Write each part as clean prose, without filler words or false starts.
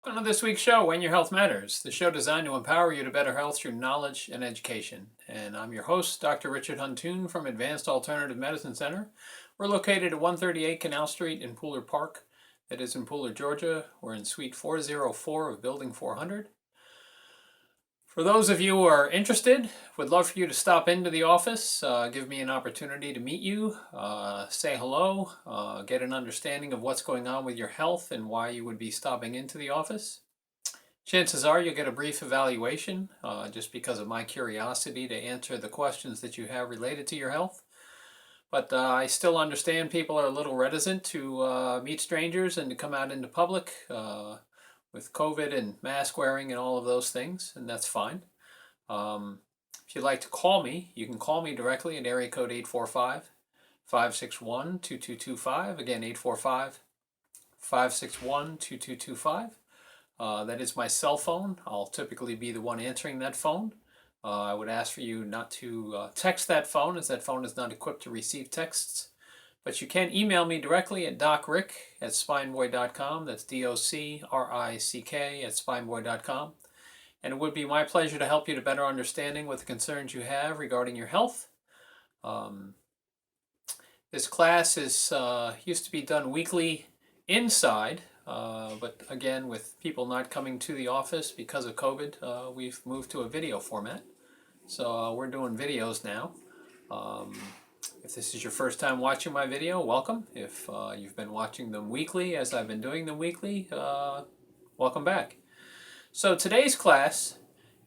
Welcome to this week's show, When Your Health Matters, the show designed to empower you to better health through knowledge and education. And I'm your host, Dr. Richard Huntoon from Advanced Alternative Medicine Center. We're located at 138 Canal Street in Pooler Park. That is in Pooler, Georgia. We're in Suite 404 of Building 400. For those of you who are interested, would love for you to stop into the office, give me an opportunity to meet you, say hello, get an understanding of what's going on with your health and why you would be stopping into the office. Chances are you'll get a brief evaluation, just because of my curiosity to answer the questions that you have related to your health. But I still understand people are a little reticent to meet strangers and to come out into public with COVID and mask wearing and all of those things, and that's fine. If you'd like to call me, you can call me directly at area code 845-561-2225. Again, 845-561-2225. That is my cell phone. I'll typically be the one answering that phone. I would ask for you not to text that phone, as that phone is not equipped to receive texts. But you can email me directly at docrick@spineboy.com. That's DOCRICK@spineboy.com. And it would be my pleasure to help you to better understanding what the concerns you have regarding your health. This class is used to be done weekly inside, but again, with people not coming to the office because of COVID, we've moved to a video format. So we're doing videos now. If this is your first time watching my video, welcome. If you've been watching them weekly, as I've been doing them weekly, welcome back. So today's class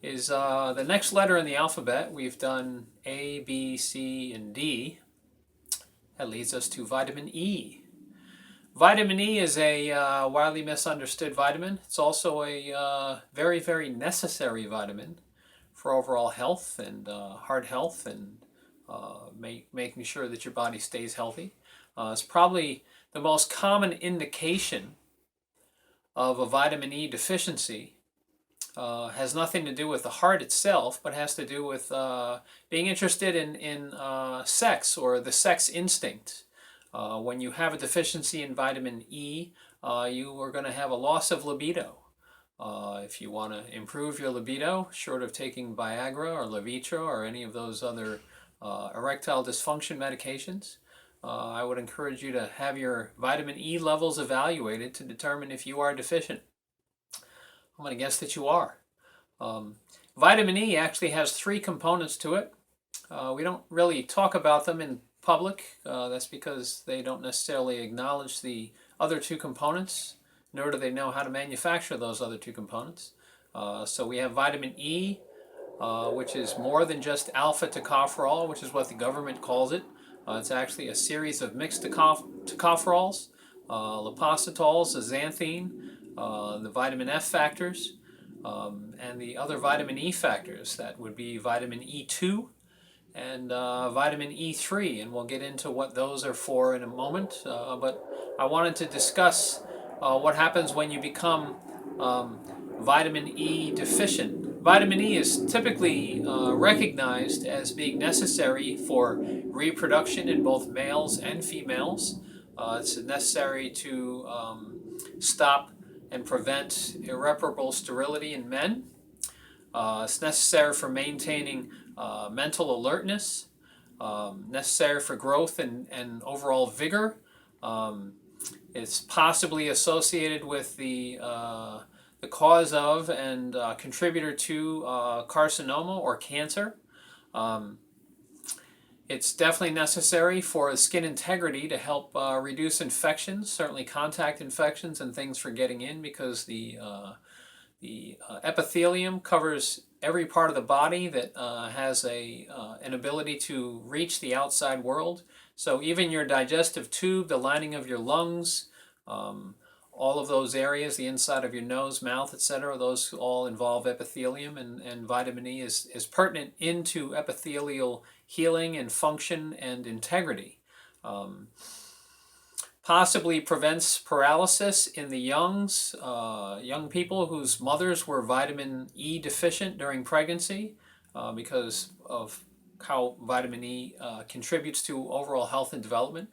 is the next letter in the alphabet. We've done A, B, C, and D. That leads us to vitamin E. Vitamin E is a widely misunderstood vitamin. It's also a very, very necessary vitamin for overall health and heart health and making sure that your body stays healthy. It's probably the most common indication of a vitamin E deficiency. Has nothing to do with the heart itself, but has to do with being interested in sex or the sex instinct. When you have a deficiency in vitamin E, you are going to have a loss of libido. If you want to improve your libido, short of taking Viagra or Levitra or any of those other erectile dysfunction medications, I would encourage you to have your vitamin E levels evaluated to determine if you are deficient. I'm going to guess that you are. Vitamin E actually has 3 components to it. We don't really talk about them in public. That's because they don't necessarily acknowledge the other 2 components, nor do they know how to manufacture those other 2 components. So we have vitamin E, which is more than just alpha tocopherol, which is what the government calls it. It's actually a series of mixed tocopherols, lipositols, xanthine, the vitamin F factors, and the other vitamin E factors. That would be vitamin E2 and vitamin E3, and we'll get into what those are for in a moment. But I wanted to discuss what happens when you become vitamin E deficient. Vitamin E is typically recognized as being necessary for reproduction in both males and females. It's necessary to stop and prevent irreparable sterility in men. It's necessary for maintaining mental alertness, necessary for growth and overall vigor. It's possibly associated with the cause of and contributor to carcinoma or cancer. It's definitely necessary for skin integrity to help reduce infections, certainly contact infections and things for getting in, because the epithelium covers every part of the body that has an ability to reach the outside world. So even your digestive tube, the lining of your lungs, all of those areas, the inside of your nose, mouth, etc., those all involve epithelium, and vitamin E is pertinent into epithelial healing and function and integrity. Possibly prevents paralysis in the young people whose mothers were vitamin E deficient during pregnancy, because of how vitamin E contributes to overall health and development.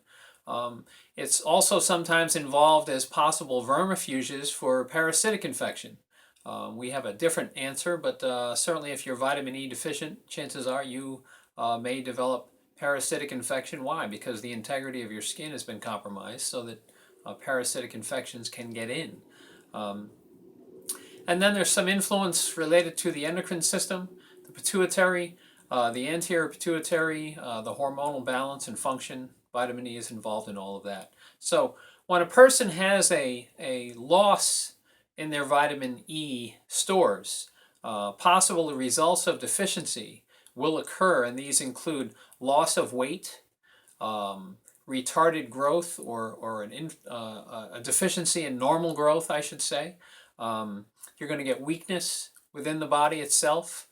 It's also sometimes involved as possible vermifuges for parasitic infection. We have a different answer, but certainly if you're vitamin E deficient, chances are you may develop parasitic infection. Why? Because the integrity of your skin has been compromised so that parasitic infections can get in. And then there's some influence related to the endocrine system, the pituitary, the anterior pituitary, the hormonal balance and function. Vitamin E is involved in all of that. So when a person has a loss in their vitamin E stores, possible results of deficiency will occur, and these include loss of weight, retarded growth, or a deficiency in normal growth, I should say. You're going to get weakness within the body itself,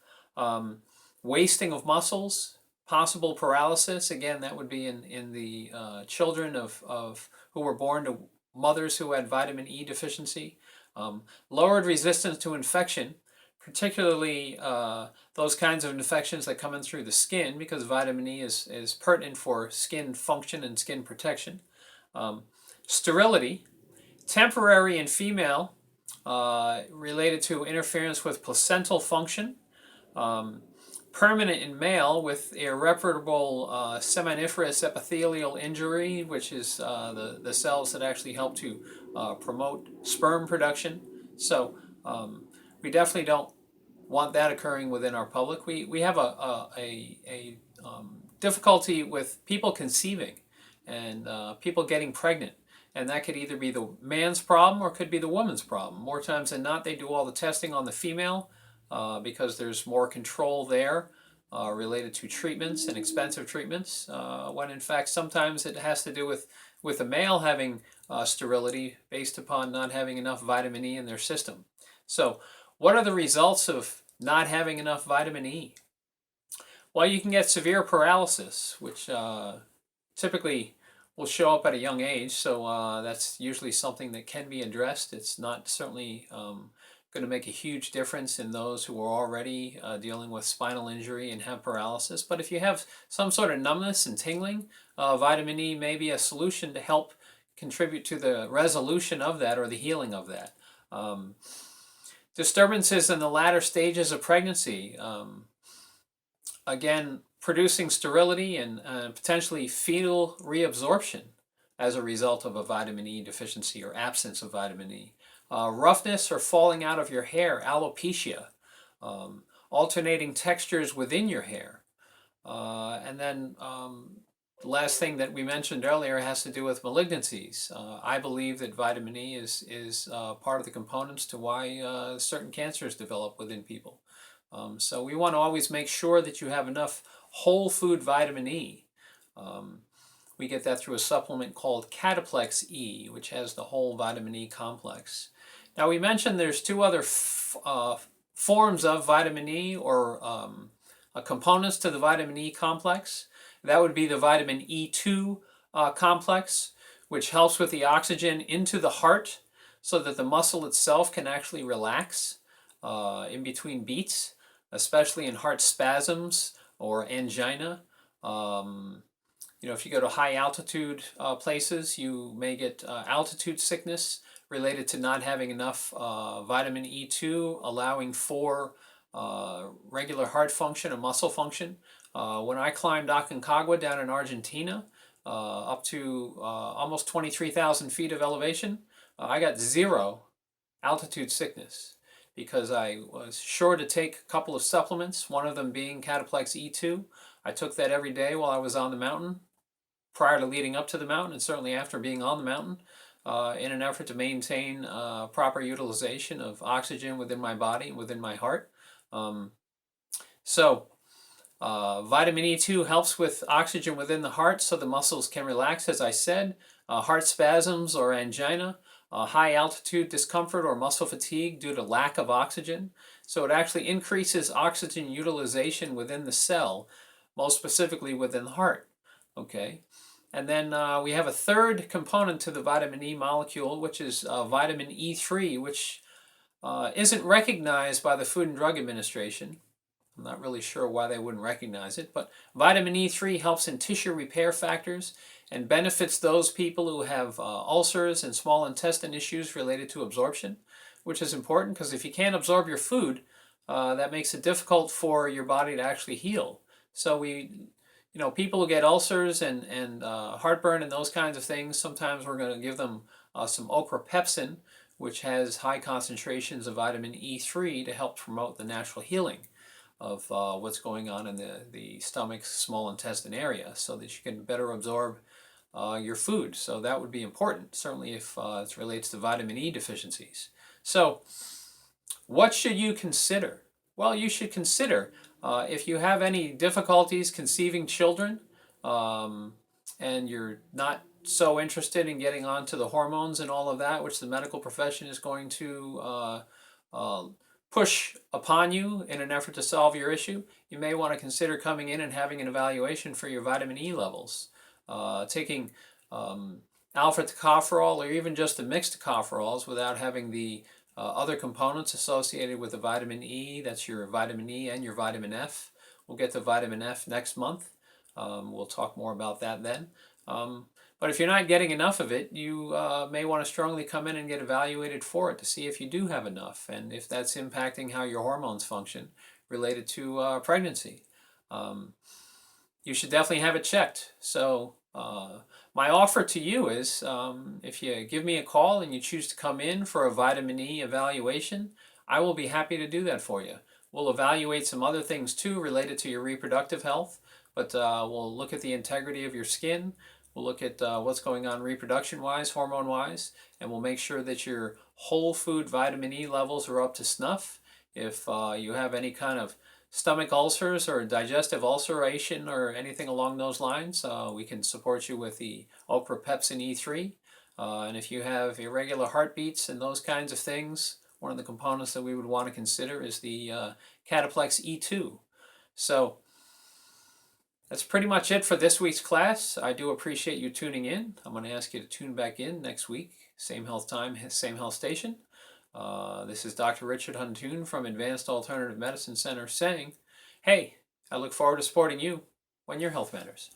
wasting of muscles, possible paralysis. Again, that would be in the children of who were born to mothers who had vitamin E deficiency. Lowered resistance to infection, particularly those kinds of infections that come in through the skin, because vitamin E is pertinent for skin function and skin protection. Sterility, temporary in female, related to interference with placental function. Permanent in male with irreparable seminiferous epithelial injury, which is the cells that actually help to promote sperm production. So we definitely don't want that occurring within our public. We have a difficulty with people conceiving and people getting pregnant. And that could either be the man's problem or could be the woman's problem. More times than not, they do all the testing on the female because there's more control there related to treatments and expensive treatments, when in fact sometimes it has to do with the male having sterility based upon not having enough vitamin E in their system. So what are the results of not having enough vitamin E? Well, you can get severe paralysis, which typically will show up at a young age, so that's usually something that can be addressed. It's not certainly going to make a huge difference in those who are already dealing with spinal injury and have paralysis. But if you have some sort of numbness and tingling, vitamin E may be a solution to help contribute to the resolution of that or the healing of that. Disturbances in the latter stages of pregnancy. Again, producing sterility and potentially fetal reabsorption as a result of a vitamin E deficiency or absence of vitamin E. Roughness or falling out of your hair, alopecia, alternating textures within your hair. And then the last thing that we mentioned earlier has to do with malignancies. I believe that vitamin E is part of the components to why certain cancers develop within people. So we want to always make sure that you have enough whole food vitamin E. We get that through a supplement called Cataplex E, which has the whole vitamin E complex. Now we mentioned there's two other forms of vitamin E or components to the vitamin E complex. That would be the vitamin E2 complex, which helps with the oxygen into the heart so that the muscle itself can actually relax in between beats, especially in heart spasms or angina. If you go to high altitude places, you may get altitude sickness related to not having enough vitamin E2, allowing for regular heart function and muscle function. When I climbed Aconcagua down in Argentina, up to almost 23,000 feet of elevation, I got zero altitude sickness because I was sure to take a couple of supplements, one of them being Cataplex E2. I took that every day while I was on the mountain, prior to leading up to the mountain, and certainly after being on the mountain, in an effort to maintain proper utilization of oxygen within my body, within my heart. So vitamin E2 helps with oxygen within the heart so the muscles can relax, as I said. Heart spasms or angina, high altitude discomfort or muscle fatigue due to lack of oxygen. So it actually increases oxygen utilization within the cell, most specifically within the heart. Okay. And then we have a third component to the vitamin E molecule, which is vitamin E3, which isn't recognized by the Food and Drug Administration. I'm not really sure why they wouldn't recognize it, but vitamin E3 helps in tissue repair factors and benefits those people who have ulcers and small intestine issues related to absorption, which is important because if you can't absorb your food, that makes it difficult for your body to actually heal. So people who get ulcers and heartburn and those kinds of things, sometimes we're going to give them some ochrapepsin, which has high concentrations of vitamin E3 to help promote the natural healing of what's going on in the stomach, small intestine area, so that you can better absorb your food. So that would be important, certainly if it relates to vitamin E deficiencies. So what should you consider? Well, you should consider if you have any difficulties conceiving children, and you're not so interested in getting onto the hormones and all of that, which the medical profession is going to push upon you in an effort to solve your issue, you may want to consider coming in and having an evaluation for your vitamin E levels. Taking alpha tocopherol or even just the mixed tocopherols without having the other components associated with the vitamin E, that's your vitamin E and your vitamin F. We'll get to vitamin F next month. We'll talk more about that then. But if you're not getting enough of it, you may want to strongly come in and get evaluated for it to see if you do have enough and if that's impacting how your hormones function related to pregnancy. You should definitely have it checked. So my offer to you is if you give me a call and you choose to come in for a vitamin E evaluation, I will be happy to do that for you. We'll evaluate some other things too related to your reproductive health, but we'll look at the integrity of your skin. We'll look at what's going on reproduction-wise, hormone-wise, and we'll make sure that your whole food vitamin E levels are up to snuff. If you have any kind of stomach ulcers or digestive ulceration or anything along those lines, we can support you with the ochrapepsin E3. And if you have irregular heartbeats and those kinds of things, one of the components that we would want to consider is the cataplex E2. So that's pretty much it for this week's class. I do appreciate you tuning in. I'm going to ask you to tune back in next week. Same health time, same health station. This is Dr. Richard Huntoon from Advanced Alternative Medicine Center saying, hey, I look forward to supporting you when your health matters.